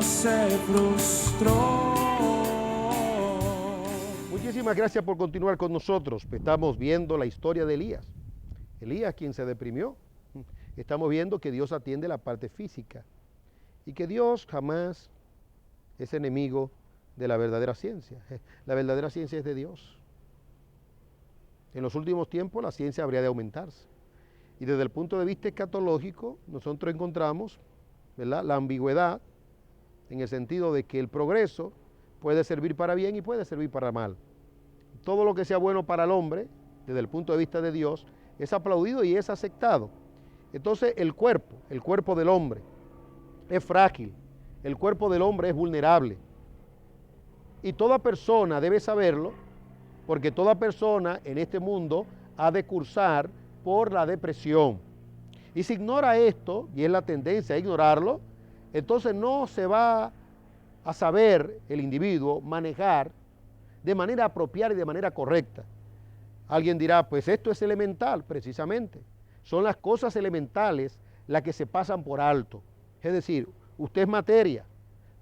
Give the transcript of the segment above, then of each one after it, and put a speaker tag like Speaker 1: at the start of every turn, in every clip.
Speaker 1: sueño se frustró.
Speaker 2: Muchísimas gracias por continuar con nosotros. Estamos viendo la historia de Elías. Elías, quien se deprimió. Estamos viendo que Dios atiende la parte física y que Dios jamás es enemigo de la verdadera ciencia. La verdadera ciencia es de Dios. En los últimos tiempos la ciencia habría de aumentarse. Y desde el punto de vista escatológico, nosotros encontramos, ¿verdad?, la ambigüedad en el sentido de que el progreso puede servir para bien y puede servir para mal. Todo lo que sea bueno para el hombre, desde el punto de vista de Dios, es aplaudido y es aceptado. Entonces el cuerpo del hombre es frágil, el cuerpo del hombre es vulnerable. Y toda persona debe saberlo, porque toda persona en este mundo ha de cursar por la depresión. Y si ignora esto, y es la tendencia a ignorarlo, entonces no se va a saber el individuo manejar de manera apropiada y de manera correcta. Alguien dirá, pues esto es elemental, precisamente. Son las cosas elementales las que se pasan por alto. Es decir, usted es materia,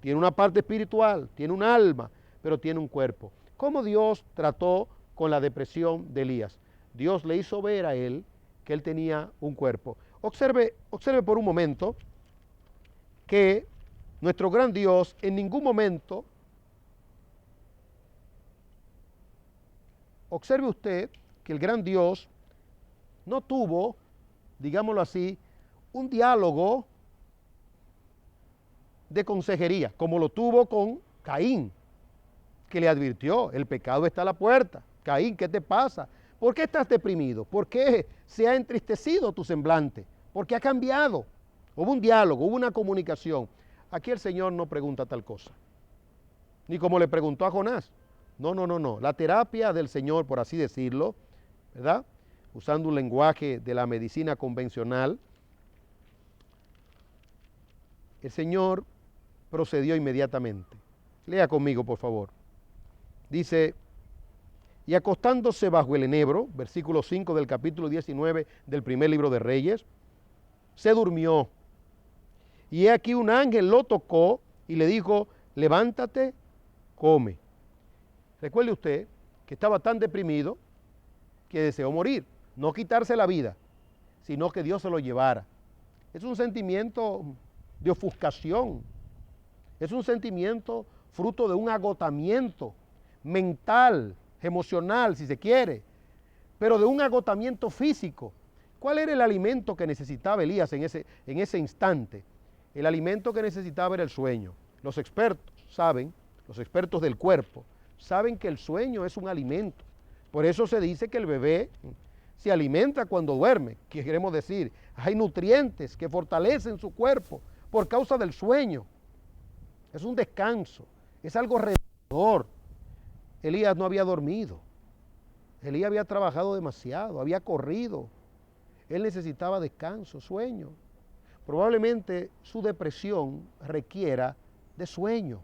Speaker 2: tiene una parte espiritual, tiene un alma, pero tiene un cuerpo. ¿Cómo Dios trató con la depresión de Elías? Dios le hizo ver a él que él tenía un cuerpo. Observe por un momento que nuestro gran Dios en ningún momento, observe usted que el gran Dios no tuvo, digámoslo así, un diálogo de consejería, como lo tuvo con Caín, que le advirtió, el pecado está a la puerta. Caín, ¿qué te pasa? ¿Por qué estás deprimido? ¿Por qué se ha entristecido tu semblante? ¿Por qué ha cambiado? Hubo un diálogo, hubo una comunicación. Aquí el Señor no pregunta tal cosa, ni como le preguntó a Jonás. No. La terapia del Señor, por así decirlo, ¿verdad?, usando un lenguaje de la medicina convencional, el Señor procedió inmediatamente. Lea conmigo, por favor. Dice, y acostándose bajo el enebro, versículo 5 del capítulo 19 del primer libro de Reyes, se durmió. Y he aquí un ángel lo tocó y le dijo, levántate, come. Recuerde usted que estaba tan deprimido que deseó morir, no quitarse la vida, sino que Dios se lo llevara. Es un sentimiento de ofuscación, es un sentimiento fruto de un agotamiento mental, emocional, si se quiere, pero de un agotamiento físico. ¿Cuál era el alimento que necesitaba Elías en ese instante? El alimento que necesitaba era el sueño. Los expertos saben, los expertos del cuerpo, saben que el sueño es un alimento. Por eso se dice que el bebé se alimenta cuando duerme. ¿Qué queremos decir? Hay nutrientes que fortalecen su cuerpo por causa del sueño. Es un descanso, es algo reparador. Elías no había dormido. Elías había trabajado demasiado, había corrido. Él necesitaba descanso, sueño. Probablemente su depresión requiera de sueño.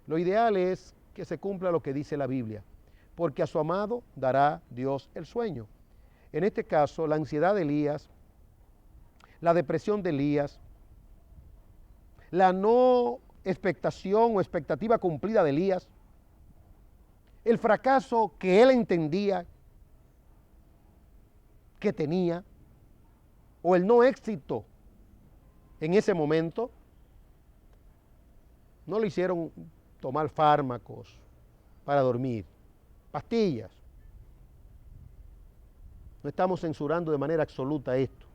Speaker 2: Lo ideal es que se cumpla lo que dice la Biblia, porque a su amado dará Dios el sueño. En este caso, la ansiedad de Elías, la depresión de Elías, la no expectación o expectativa cumplida de Elías, el fracaso que él entendía que tenía, o el no éxito en ese momento, no le hicieron tomar fármacos para dormir, pastillas. No estamos censurando de manera absoluta esto.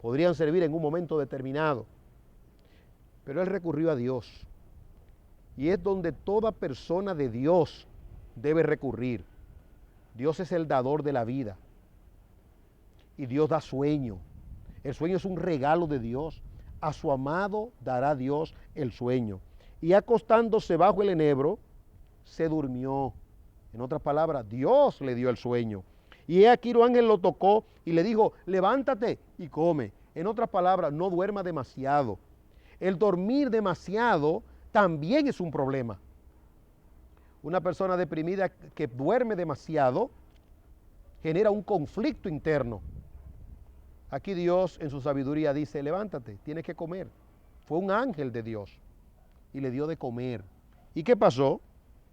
Speaker 2: Podrían servir en un momento determinado. Pero él recurrió a Dios. Y es donde toda persona de Dios debe recurrir. Dios es el dador de la vida. Y Dios da sueño. El sueño es un regalo de Dios. A su amado dará Dios el sueño. Y acostándose bajo el enebro, se durmió. En otras palabras, Dios le dio el sueño. Y he aquí el ángel lo tocó y le dijo, levántate y come. En otras palabras, no duerma demasiado. El dormir demasiado también es un problema. Una persona deprimida que duerme demasiado genera un conflicto interno. Aquí Dios en su sabiduría dice, levántate, tienes que comer. fue un ángel de Dios y le dio de comer. ¿Y qué pasó?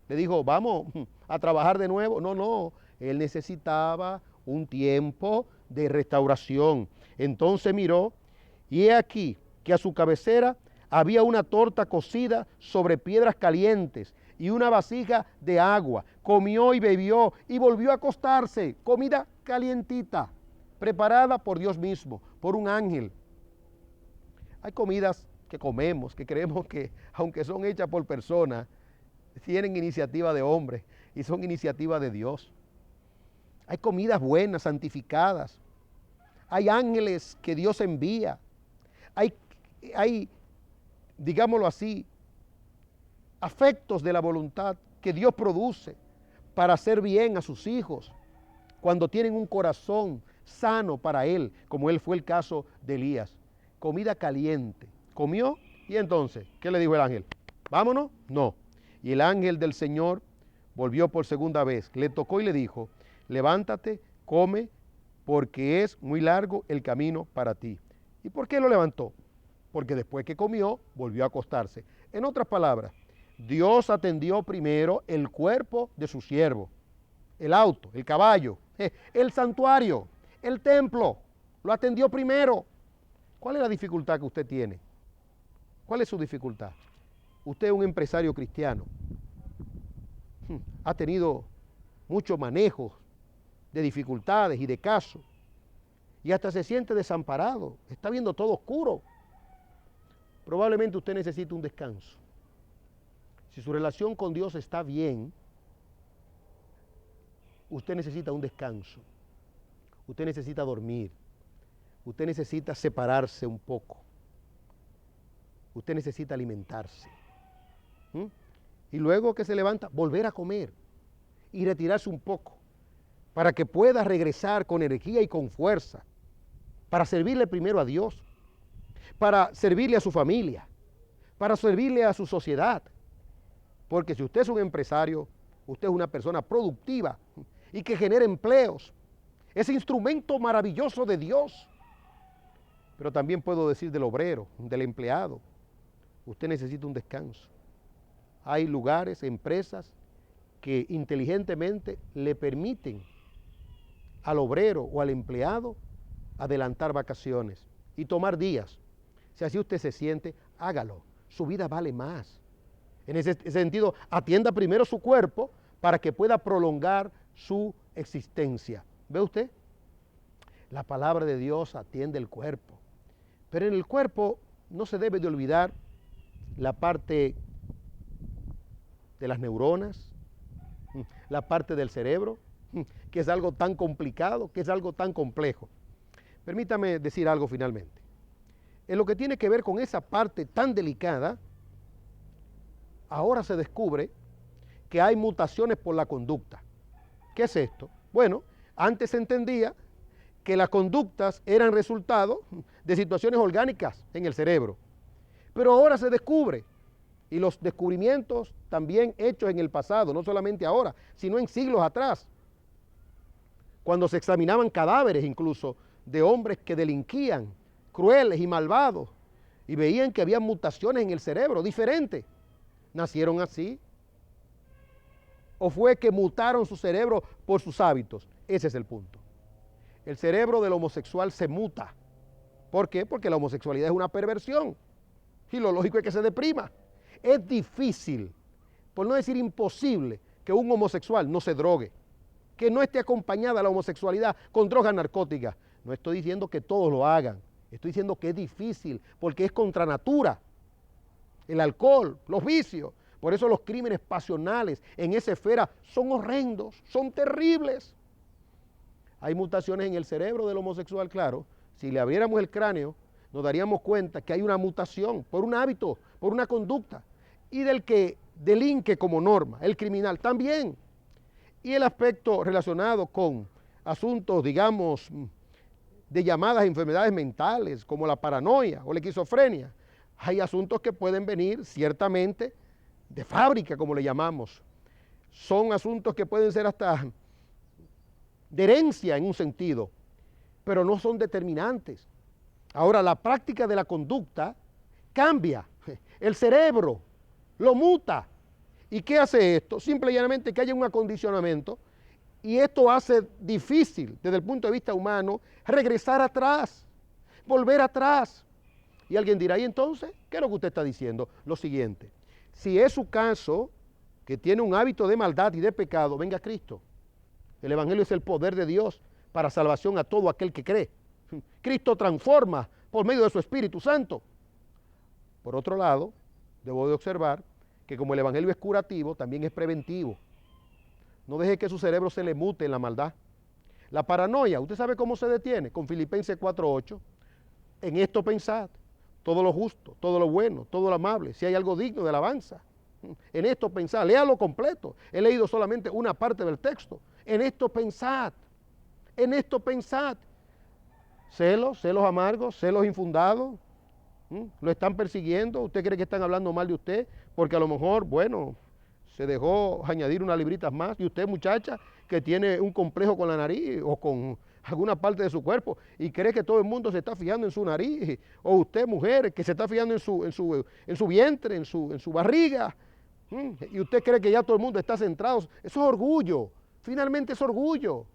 Speaker 2: Le dijo, vamos a trabajar de nuevo. No, no, él necesitaba un tiempo de restauración. Entonces miró y he aquí que a su cabecera había una torta cocida sobre piedras calientes y una vasija de agua. Comió y bebió y volvió a acostarse. Comida calientita, preparada por Dios mismo, por un ángel. Hay comidas que comemos, que creemos que, aunque son hechas por personas, tienen iniciativa de hombre y son iniciativa de Dios. Hay comidas buenas, santificadas. Hay ángeles que Dios envía. Hay, digámoslo así, afectos de la voluntad que Dios produce para hacer bien a sus hijos cuando tienen un corazón sano para Él, como Él fue el caso de Elías. Comida caliente. Comió y entonces, ¿qué le dijo el ángel? ¿Vámonos? No. Y el ángel del Señor volvió por segunda vez, le tocó y le dijo, levántate, come, porque es muy largo el camino para ti. ¿Y por qué lo levantó? Porque después que comió, volvió a acostarse. En otras palabras, Dios atendió primero el cuerpo de su siervo, el auto, el caballo, el santuario, el templo, lo atendió primero. ¿Cuál es la dificultad que usted tiene? ¿Cuál es su dificultad? Usted es un empresario cristiano. Ha tenido mucho manejo de dificultades y de casos. Y hasta se siente desamparado. Está viendo todo oscuro. Probablemente usted necesita un descanso. Si su relación con Dios está bien, usted necesita un descanso. Usted necesita dormir. Usted necesita separarse un poco. Usted necesita alimentarse. Y luego que se levanta, volver a comer y retirarse un poco para que pueda regresar con energía y con fuerza para servirle primero a Dios, para servirle a su familia, para servirle a su sociedad. Porque si usted es un empresario, usted es una persona productiva y que genera empleos. Ese instrumento maravilloso de Dios. Pero también puedo decir del obrero, del empleado. Usted necesita un descanso. Hay lugares, empresas que inteligentemente le permiten al obrero o al empleado adelantar vacaciones y tomar días. Si así usted se siente, hágalo. Su vida vale más. En ese sentido, atienda primero su cuerpo para que pueda prolongar su existencia. ¿Ve usted? La palabra de Dios atiende el cuerpo. Pero en el cuerpo no se debe de olvidar la parte de las neuronas, la parte del cerebro, que es algo tan complicado, que es algo tan complejo. Permítame decir algo finalmente. En lo que tiene que ver con esa parte tan delicada, ahora se descubre que hay mutaciones por la conducta. ¿Qué es esto? Bueno, antes se entendía que las conductas eran resultado de situaciones orgánicas en el cerebro. Pero ahora se descubre, y los descubrimientos también hechos en el pasado, no solamente ahora, sino en siglos atrás, cuando se examinaban cadáveres incluso de hombres que delinquían, crueles y malvados, y veían que había mutaciones en el cerebro diferentes. ¿Nacieron así? ¿O fue que mutaron su cerebro por sus hábitos? Ese es el punto. El cerebro del homosexual se muta. ¿Por qué? Porque la homosexualidad es una perversión. Y lo lógico es que se deprima. Es difícil, por no decir imposible, que un homosexual no se drogue, que no esté acompañada la homosexualidad con drogas narcóticas. No estoy diciendo que todos lo hagan, estoy diciendo que es difícil, porque es contra natura. El alcohol, los vicios, por eso los crímenes pasionales en esa esfera son horrendos, son terribles. Hay mutaciones en el cerebro del homosexual, claro. Si le abriéramos el cráneo, nos daríamos cuenta que hay una mutación por un hábito, por una conducta. Y del que delinque como norma, el criminal también. Y el aspecto relacionado con asuntos, digamos, de llamadas enfermedades mentales, como la paranoia o la esquizofrenia. Hay asuntos que pueden venir ciertamente de fábrica, como le llamamos. Son asuntos que pueden ser hasta de herencia en un sentido, pero no son determinantes. Ahora, la práctica de la conducta cambia. El cerebro lo muta. ¿Y qué hace esto? Simple y llanamente que haya un acondicionamiento, y esto hace difícil desde el punto de vista humano regresar atrás, volver atrás. Y alguien dirá, ¿y entonces qué es lo que usted está diciendo? Lo siguiente: si es su caso, que tiene un hábito de maldad y de pecado, venga a Cristo. El Evangelio es el poder de Dios para salvación a todo aquel que cree. Cristo transforma por medio de su Espíritu Santo. Por otro lado, debo de observar que como el Evangelio es curativo, también es preventivo. No deje que su cerebro se le mute en la maldad. La paranoia, ¿usted sabe cómo se detiene? Con Filipenses 4:8. En esto pensad, todo lo justo, todo lo bueno, todo lo amable, si hay algo digno de alabanza. En esto pensad, léalo completo. He leído solamente una parte del texto. En esto pensad, en esto pensad. Celos amargos, celos infundados. ¿Lo están persiguiendo? ¿Usted cree que están hablando mal de usted? Porque a lo mejor, bueno, se dejó añadir unas libritas más. Y usted, muchacha, que tiene un complejo con la nariz o con alguna parte de su cuerpo y cree que todo el mundo se está fijando en su nariz. O usted, mujer, que se está fijando en su vientre, en su barriga. Y usted cree que ya todo el mundo está centrado. Eso es orgullo. Finalmente es orgullo.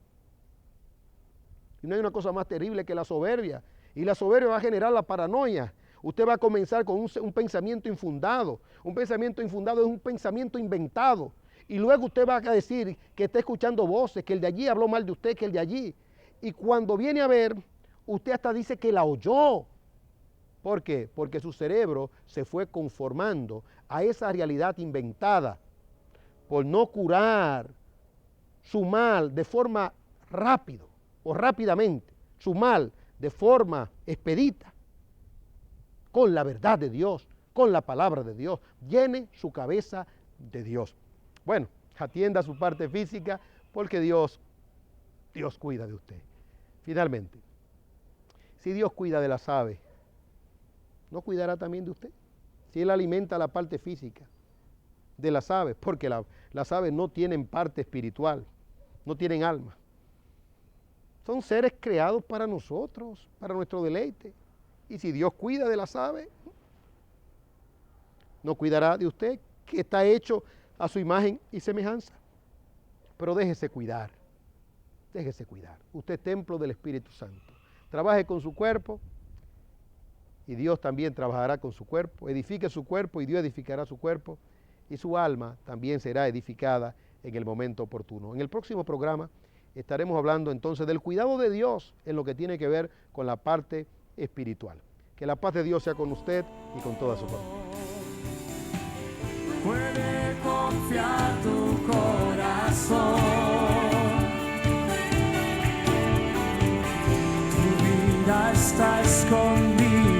Speaker 2: Y no hay una cosa más terrible que la soberbia. Y la soberbia va a generar la paranoia. Usted va a comenzar con un pensamiento infundado. Un pensamiento infundado es un pensamiento inventado. Y luego usted va a decir que está escuchando voces, que el de allí habló mal de usted, que el de allí. Y cuando viene a ver, usted hasta dice que la oyó. ¿Por qué? Porque su cerebro se fue conformando a esa realidad inventada. Por no curar su mal de forma rápido o rápidamente, su mal de forma expedita, con la verdad de Dios, con la palabra de Dios. Llene su cabeza de Dios. Bueno, atienda su parte física porque Dios cuida de usted. Finalmente, si Dios cuida de las aves, ¿no cuidará también de usted? Si Él alimenta la parte física de las aves, porque las aves no tienen parte espiritual, no tienen alma. Son seres creados para nosotros, para nuestro deleite. Y si Dios cuida de las aves, no cuidará de usted, que está hecho a su imagen y semejanza. Pero déjese cuidar, déjese cuidar. Usted es templo del Espíritu Santo. Trabaje con su cuerpo y Dios también trabajará con su cuerpo. Edifique su cuerpo y Dios edificará su cuerpo. Y su alma también será edificada en el momento oportuno. En el próximo programa estaremos hablando entonces del cuidado de Dios en lo que tiene que ver con la parte espiritual. Que la paz de Dios sea con usted y con toda su familia.
Speaker 1: Puede confiar tu corazón. Tu vida está escondida